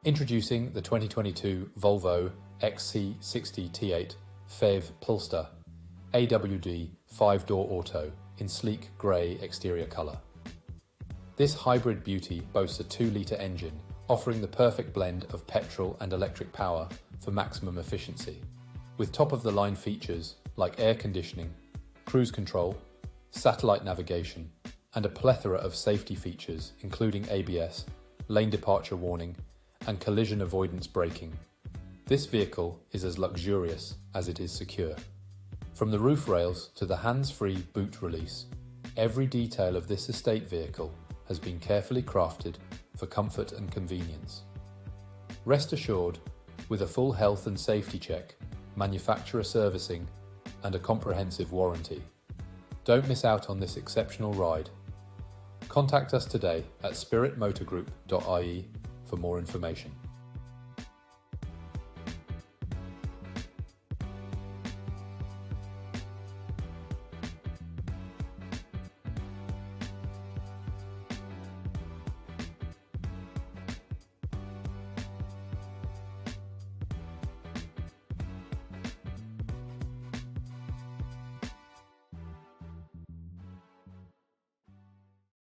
Introducing the 2022 Volvo Xc60 T8 Phev Plstr AWD 5-door auto in sleek grey exterior colour. This hybrid beauty boasts a 2-litre engine, offering the perfect blend of petrol and electric power for maximum efficiency. With top-of-the-line features like air conditioning, cruise control, satellite navigation, and a plethora of safety features including ABS, lane departure warning, and collision avoidance braking, this vehicle is as luxurious as it is secure. From the roof rails to the hands-free boot release, every detail of this estate vehicle has been carefully crafted for comfort and convenience. Rest assured, with a full health and safety check, manufacturer servicing, and a comprehensive warranty. Don't miss out on this exceptional ride. Contact us today at spiritmotorgroup.ie for more information.